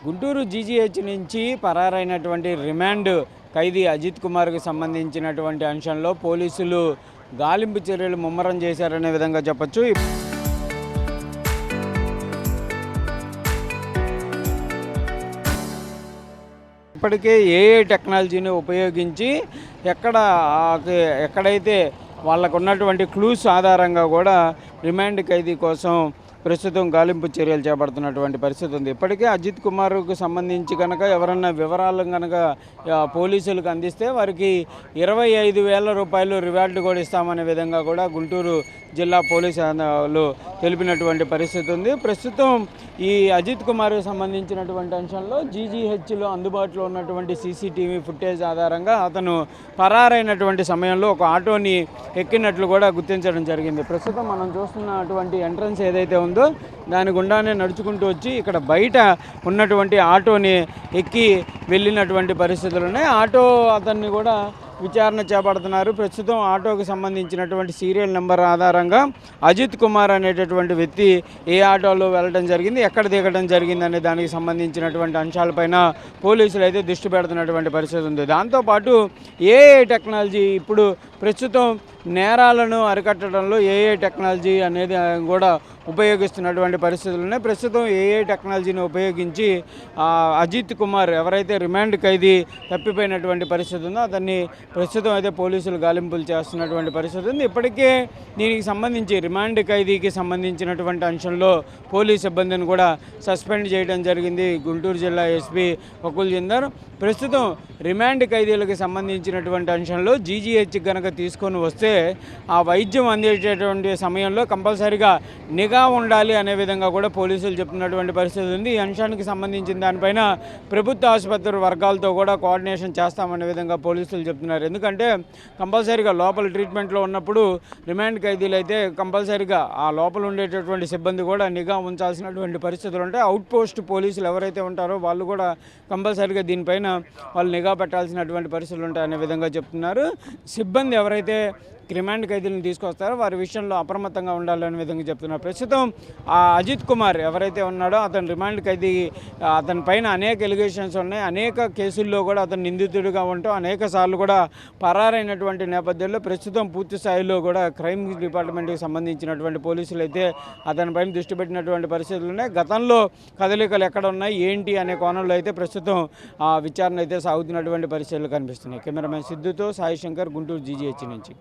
Guntur GGH నుంచి పరారైనటువంటి remand ఖైదీ అజిత్ కుమార్కి సంబంధించినటువంటి అంశంలో పోలీసులు గాలింపు చర్యలు ముమ్మరం చేశారనే విధంగా చెప్పొచ్చు. ఇప్పటికే ఏఐ టెక్నాలజీని ఉపయోగించి ఎక్కడైతే వాళ్ళకు ఉన్నటువంటి క్లూస్ ఆధారంగా కూడా రిమాండ్ ఖైదీ కోసం ప్రస్తుతం గాలింపు చర్యలు చేపడుతున్నటువంటి పరిస్థితి ఉంది. ఇప్పటికే అజిత్ కుమార్కు సంబంధించి కనుక ఎవరన్నా వివరాలు కనుక పోలీసులకు అందిస్తే వారికి 25,000 రూపాయలు రివార్డు కూడా ఇస్తామనే విధంగా కూడా గుంటూరు జిల్లా పోలీసులు తెలిపినటువంటి పరిస్థితి ఉంది. ప్రస్తుతం ఈ అజిత్ కుమార్కు సంబంధించినటువంటి అంశంలో జీజీహెచ్లో అందుబాటులో ఉన్నటువంటి సీసీటీవీ ఫుటేజ్ ఆధారంగా అతను పరారైనటువంటి సమయంలో ఒక ఆటోని ఎక్కినట్లు కూడా గుర్తించడం జరిగింది. ప్రస్తుతం మనం చూస్తున్నటువంటి ఎంట్రన్స్ ఏదైతే ఉందో దాని గుండానే నడుచుకుంటూ వచ్చి ఇక్కడ బయట ఉన్నటువంటి ఆటోని ఎక్కి వెళ్ళినటువంటి పరిస్థితులు ఉన్నాయి. ఆటో అతన్ని కూడా విచారణ చేపడుతున్నారు. ప్రస్తుతం ఆటోకి సంబంధించినటువంటి సీరియల్ నెంబర్ ఆధారంగా అజిత్ కుమార్ అనేటటువంటి వ్యక్తి ఏ ఆటోలో వెళ్ళడం జరిగింది, ఎక్కడ దిగడం జరిగింది అనే దానికి సంబంధించినటువంటి అంశాలపైన పోలీసులు అయితే దృష్టి పెడుతున్నటువంటి పరిస్థితి ఉంది. దాంతోపాటు ఏఐ టెక్నాలజీ ఇప్పుడు ప్రస్తుతం నేరాలను అరికట్టడంలో ఏఐ టెక్నాలజీ అనేది కూడా ఉపయోగిస్తున్నటువంటి పరిస్థితులు ఉన్నాయి. ప్రస్తుతం ఏఐ టెక్నాలజీని ఉపయోగించి అజిత్ కుమార్ ఎవరైతే రిమాండ్ ఖైదీ తప్పిపోయినటువంటి పరిస్థితి ఉందో అతన్ని ప్రస్తుతం అయితే పోలీసులు గాలింపులు చేస్తున్నటువంటి పరిస్థితి ఉంది. ఇప్పటికే దీనికి సంబంధించి రిమాండ్ ఖైదీకి సంబంధించినటువంటి అంశంలో పోలీస్ సిబ్బందిని కూడా సస్పెండ్ చేయడం జరిగింది గుంటూరు జిల్లా ఎస్పీ వకుల్ జిందర్. ప్రస్తుతం రిమాండ్ ఖైదీలకు సంబంధించినటువంటి అంశంలో జీజీహెచ్ కనుక తీసుకొని వస్తే ఆ వైద్యం అందేటటువంటి సమయంలో కంపల్సరీగా నిఘా ఉండాలి అనే విధంగా కూడా పోలీసులు చెప్తున్నటువంటి పరిస్థితి ఉంది. ఈ అంశానికి సంబంధించిన దానిపైన ప్రభుత్వ ఆసుపత్రి వర్గాలతో కూడా కోఆర్డినేషన్ చేస్తామనే విధంగా పోలీసులు చెప్తున్నారు. ఎందుకంటే కంపల్సరీగా లోపల ట్రీట్మెంట్లో ఉన్నప్పుడు రిమాండ్ ఖైదీలు అయితే కంపల్సరీగా ఆ లోపల ఉండేటటువంటి సిబ్బంది కూడా నిఘా ఉంచాల్సినటువంటి పరిస్థితులు ఉంటాయి. అవుట్ పోస్ట్ పోలీసులు ఎవరైతే ఉంటారో వాళ్ళు కూడా కంపల్సరీగా దీనిపైన వాళ్ళు నిఘా పెట్టాల్సినటువంటి పరిస్థితులు ఉంటాయనే విధంగా చెప్తున్నారు. సిబ్బంది ఎవరైతే రిమాండ్ ఖైదీలను తీసుకొస్తారో వారి విషయంలో అప్రమత్తంగా ఉండాలనే విధంగా చెప్తున్నారు. ప్రస్తుతం ఆ అజిత్ కుమార్ ఎవరైతే ఉన్నాడో అతను రిమాండ్ ఖైదీ, అతని పైన అనేక ఎలిగేషన్స్ ఉన్నాయి. అనేక కేసుల్లో కూడా అతను నిందితుడిగా ఉంటూ అనేక సార్లు కూడా పరారైనటువంటి నేపథ్యంలో ప్రస్తుతం పూర్తి స్థాయిలో కూడా క్రైమ్ డిపార్ట్మెంట్కి సంబంధించినటువంటి పోలీసులు అయితే అతనిపైన దృష్టి పెట్టినటువంటి పరిస్థితులు ఉన్నాయి. గతంలో కదలికలు ఎక్కడ ఉన్నాయి ఏంటి అనే కోణంలో అయితే ప్రస్తుతం విచారణ అయితే సాగుతున్నటువంటి పరిస్థితులు కనిపిస్తున్నాయి. కెమెరామెన్ సిద్ధుతో సాయి శంకర్, గుంటూరు జీజీహెచ్ నుంచి.